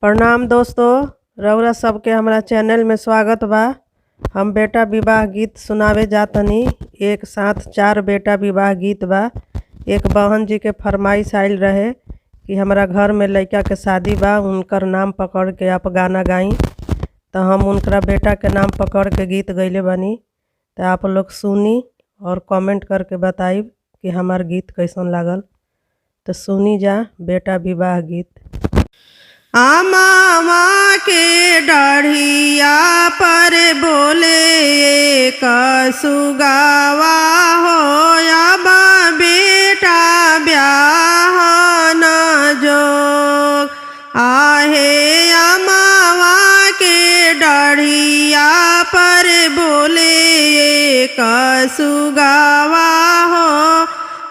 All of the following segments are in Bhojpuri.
प्रणाम दोस्तों, रउरा सबके हमरा चैनल में स्वागत बा। हम बेटा विवाह गीत सुनावे जातनी। एक साथ 4 बेटा विवाह गीत बा। एक बहन जी के फरमाइश आइल रहे कि हमारा घर में लड़का के शादी बा, उनकर नाम पकड़ के आप गाना गाई। तो हम उनकरा बेटा के नाम पकड़ के गीत गैले बनी। तो आप लोग सुनी और कमेंट करके बताई कि हमार गीत कैसन लागल। तो सुनी जा बेटा विवाह गीत। आमा के डाढ़िया पर बोले कसुगावा हो अब बेटा ब्याह न जोग आहे। अमावा के डाढ़िया पर बोले कसुगावा हो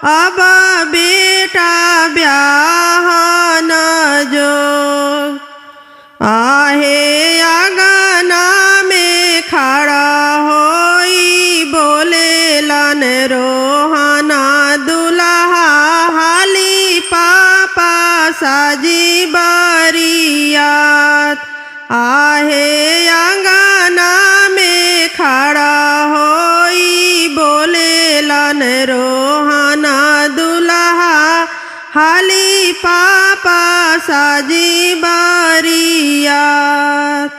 अब बेटा ब्याह न जोग आहे। आंगना में खड़ा होई बोले लन रोहाना दुल्हा हाली पापा साजी बरियात आहे। आंगना में खड़ा होई बोले लन रोहाना दुल्हा हाली पापा साजी बरियात।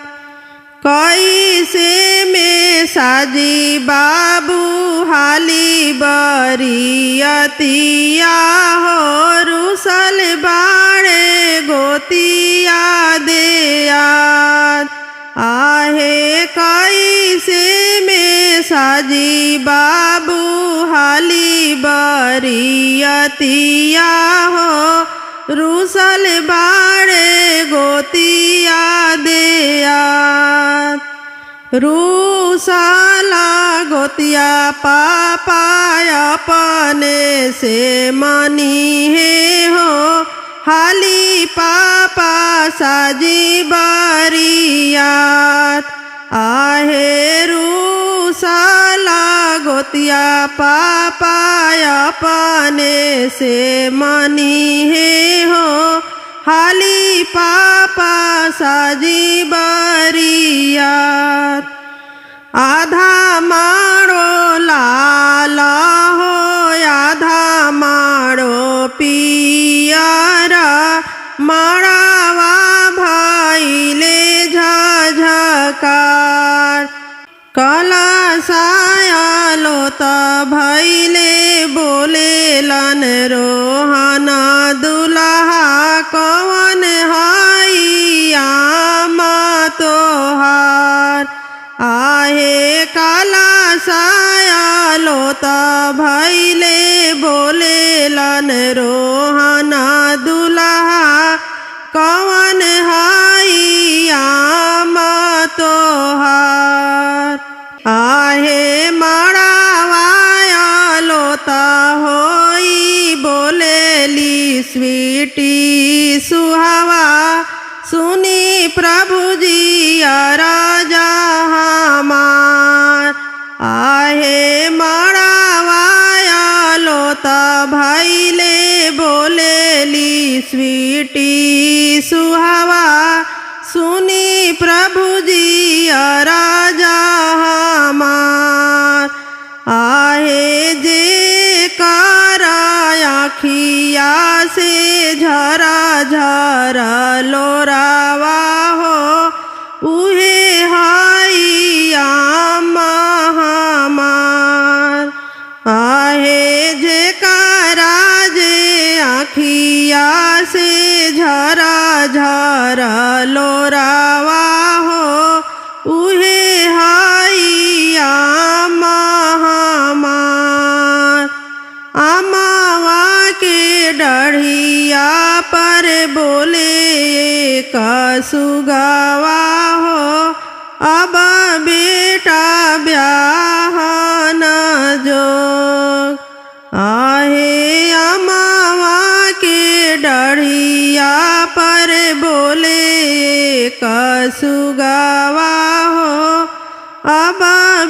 कैसे में साजी बाबू हाली बरियतिया हो रुसल बाड़े गोतिया देयात आहे। कैसे में साजी बाबू हाली बरियतिया हो रुसल बाड़े गोतिया देयात। रूसला गोतिया पापा अपने से मनी है हो हाली पापा साजी बरियात आहे। रूसला गोतिया पापा अपने से मनी है हो हाली पापा साजी बरियात। आधा मारो लाल हो आधा मारो पियरा मारावा भइले झझकार कलशाया लोत भइले बोले लन रोहाना दुल्हा कवन हई आमा तोहार आहे। कलशाया लोत भइले बोले लन रोहाना दुल्हा कवन हई आमा तोहार आहे। मड़ावाया लोता होई बोलेली स्वीटी सुहावा सुनी प्रभु जी राजा हमार आहे। मड़ावाया लोता भइले बोलेली स्वीटी सुहावा सुनी प्रभु जी राजा हमार आहे। जे कारा आखिया से झरा झरा लोरावा हो उहे हाई आमा हमार आहे। जे कारा जे आखिया से झरा झरा लोरावा हो उहे हाई आमा हमार। अमावा के डाढ़िया पर बोले कसुगावा हो अब बेटा ब्याह न जोग आहे। अमावा के डाढ़िया पर बोले कसुगावा हो अब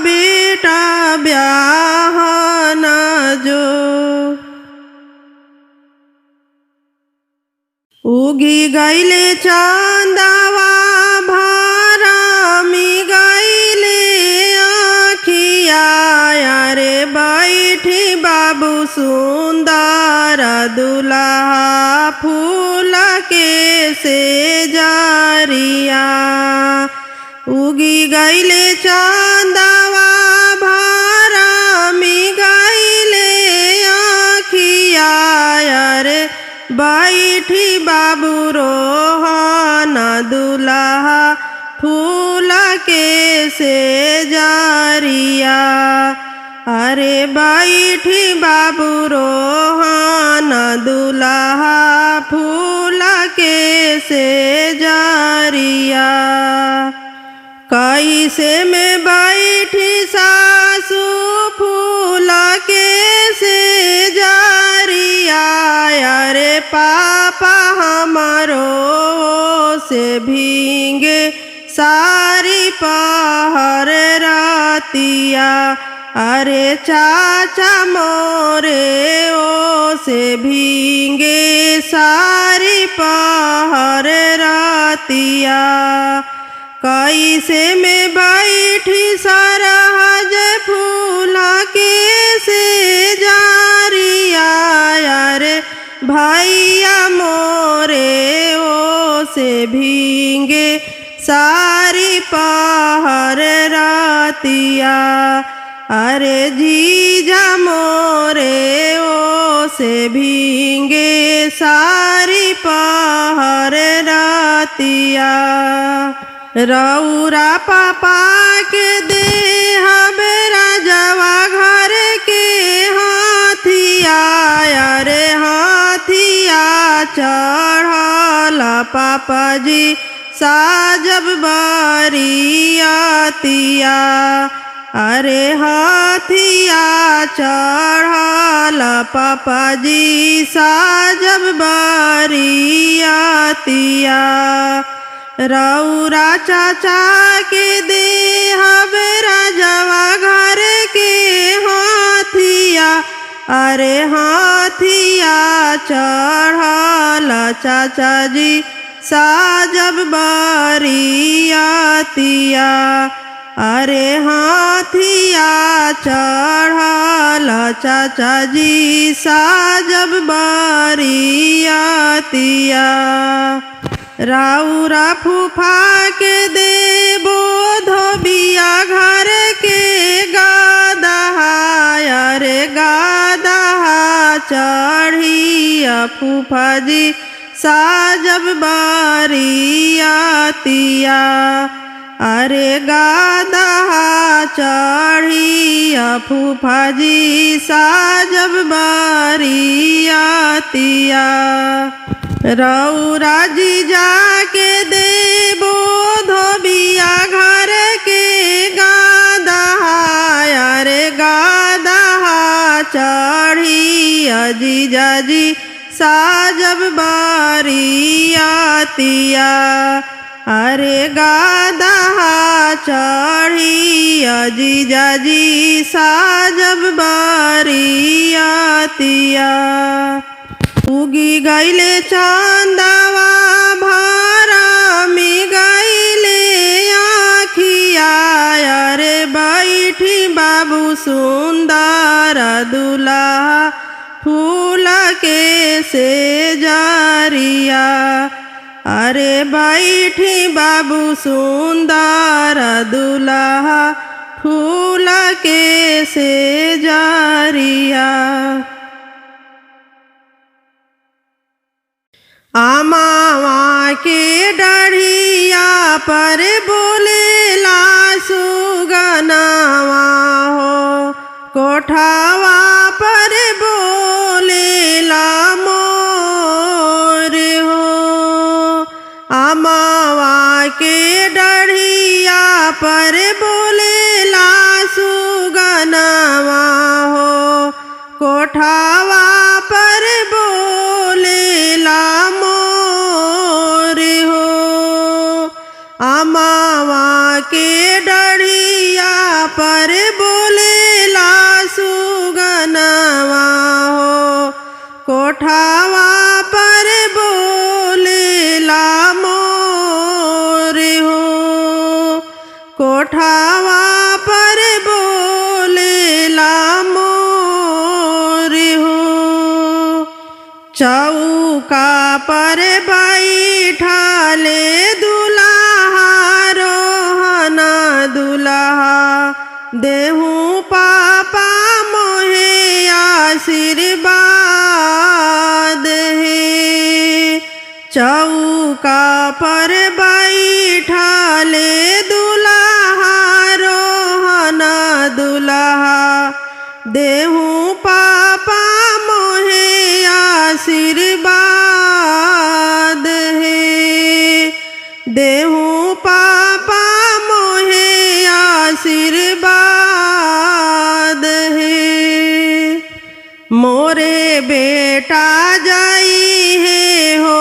बेटा ब्याह न जोग। उगी गईले चांदा फूल के से जरिया उगी गईले चांदवा भारा मी गईले आखिया रे बैठी बाबू रोहन दुल्हा फूल के से जरिया अरे बैठी बाबू रोहन दुल्हा फूल के से जरिया कैसे में बैठी सासू फूल के से जरिया अरे पापा हमारो से भींगे सारी पहर रातिया अरे चाचा मोरे ओ से भींगे सारी पहर रातिया कैसे में बैठी सरहज फूल के से जरिया रे भैया मोरे ओ से भींगे सारी पहर रातिया अरे जीजा मोरे ओ से भींगे सारी पहर रातिया रौरा पापा के देह राजवा घर के हाथिया रे हाथिया चढ़ल पापा जी साजब बरियातिया अरे हाथिया चढ़ल पापा जी साजब बरियातिया रौरा चाचा के देह राजवा घर के हाथिया अरे हाथिया चढ़ल चाचा जी साजब बरियातिया अरे हाथिया चढ़ल चाचा जी साजब बरियातिया रौरा फूफा के देबो धोबिया घर के गादहा रे गादहा चढ़िया फूफा जी साजब बरियातिया अरे गादहा चढ़िया फूफा जी साजब बरियातिया रौरा जी जाके देबो धोबिया घर के गादहा रे गादहा चढ़िया जीजा जी साजब बरियातिया अरे गादहा चढ़िया जीजा जी साजब बरियातिया उगी गईले चांदवा भारा मी गईले आखिया रे बैठी बाबू सुंदर दुल्हा फूल के से जरिया अरे बैठी बाबू सुंदर दुल्हा फूल के से जरिया आमावा के डढ़िया पर बोलेला सुगनावा हो कोठावा पर बोलेला मोर हो आमावा के डढ़िया पर बोलेला सुगनावा हो कोठावा पर बोलेला मोर हो आमावा के डढ़िया पर बोलेला सुगनावा हो कोठावा पर बोलेला मोर हो कोठावा पर बोलेला मोर हो चौक चौका पर बैठाले दुल्हा रोहना दुल्हा देहू पापा मोहे आशीर्वाद है। चौका पर बैठाले दुल्हा रोहना दुल्हा देहू पापा मोहे आशीर्वाद है। देहू पापा मोहे आशीर्वाद है। मोरे बेटा जाई है हो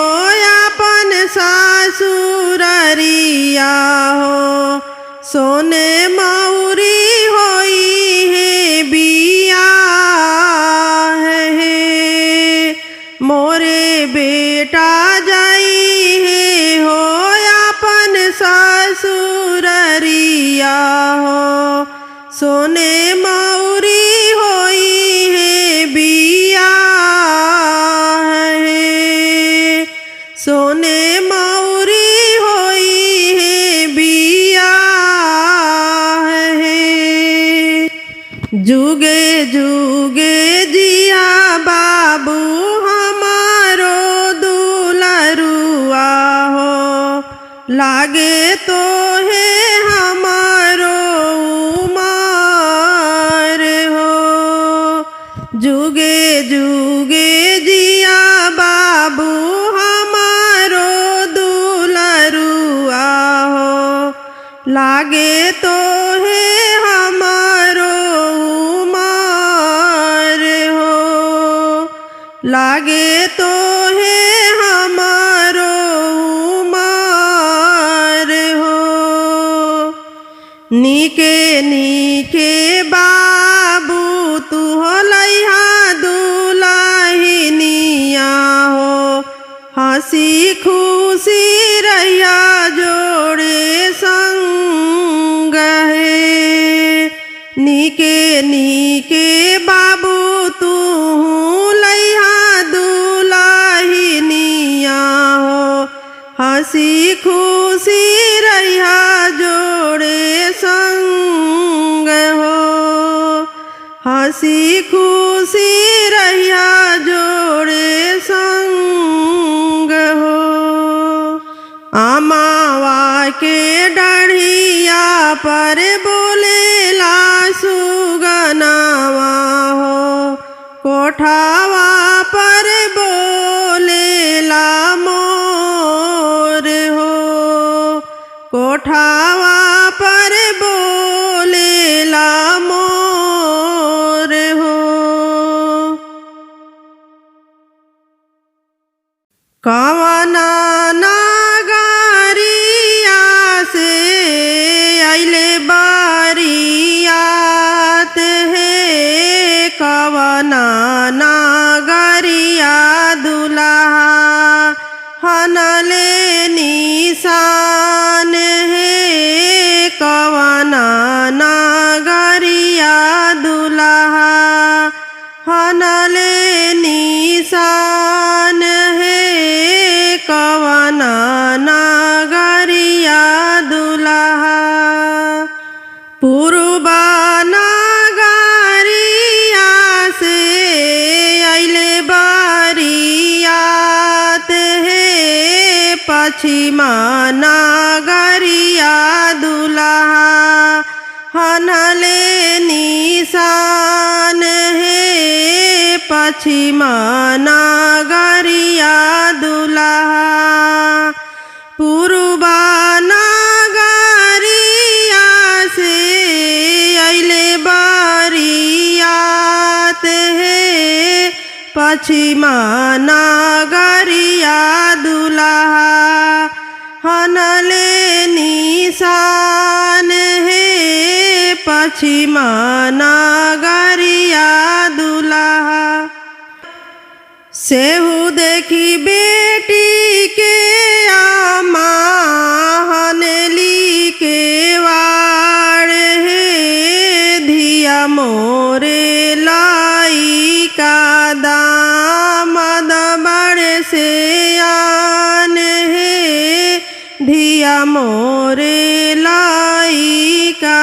अपन सासुररिया हो सोने मौरी होई है बियाह है। मोरे बेटा जाई है हो अपन ससुररिया हो सोने मौरी होई है बियाह है। सोने मौरी होई है बियाह है। जुगे जुगे जिया बाबू हमारो दुलरुआ हो लागे तो है हमारो उमर हो। जुगे जुगे जिया बाबू हमारो दुलरुआ हो लागे तो है हमारो उमर हो। लागे तो है हमारो उमर हो। नीके नीके बाबू तू हो लइहा दुल्हनिया हो हंसी खुशी रहिया जोड़े संग है। नीके नीके बाबू तू लइहा दुल्हनिया हो हंसी खुशी रहिया जोड़े संग हो। हंसी खुशी रहिया जोड़े संग हो। अमावा के डढ़िया पर बोलेला सुगनावा हो कोठावा पर बोलेला मोर हो। कोठावा पर बोलेला मोर हो। कवना नगरिया से अइले बारियात है। कवना नगरिया दुल्हा हनले निशान है। कवना नगरिया दुल्हा हनले निशान है। कवना नगरिया दुल्हा पूर्वा नगरिया से अइले बारियात है। पश्चिमा नगरिया दुल्हा हनले निशान है। पश्चिमा नगरिया दुल्हा पूर्वा नगरिया से अइले बारियात है। पश्चिमा नगरिया दुल्हा हनले निशान है। पश्चिमा नगरिया दुल्हा सेहू देखी बेटी के आमा हनली के वाड़ है। धिया मोरे लाई का दामद बड़ से धिया मोरे लाइका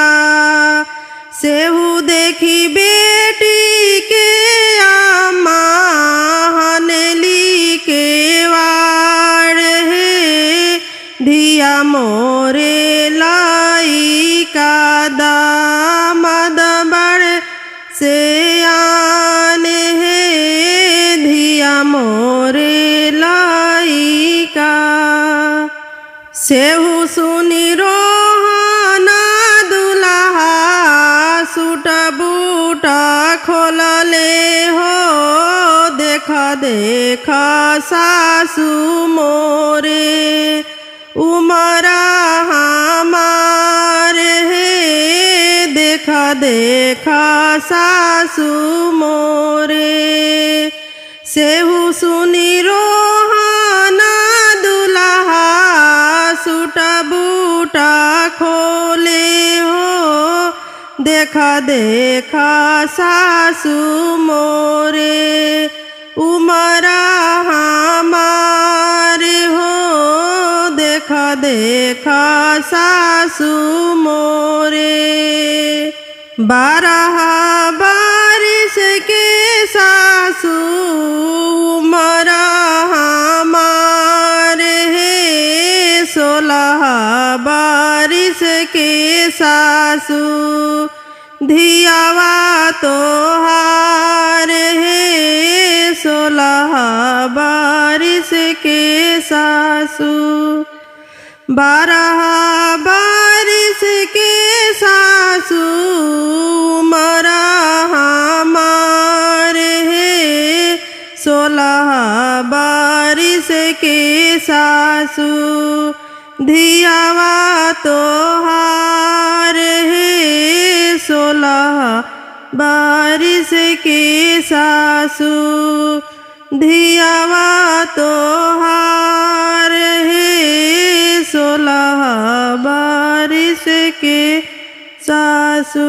सेहू देखी बेटी के आमा हनली के वाड़ हे धिया मोरे लाइका दामद बड़ से आन हे धिया मोरे लाइका सेहू सुनी रोहना दुल्हा सूट बूटा खोलले हो देखा देखा सासू मोरे उमरा हमार हे देखा देखा सासू मोरे सेहू सुनी रोहना दुल्हा सूट बूटा खोले हो देखा देखा सासू मोरे उमरा हमार हो देखा देखा सासू मोरे 12 बारिश के सासू उमरा हमार हे 16 बारिश के सासू धियावा तोहार हे 16 बारिश के सासू 12 बारिश के सासू उमरा हमार हे 16 बारिश के सासू धियावा तोहार हे 16 बारिश के सासू धियावा तोहार हे 16 बारिश के सासू।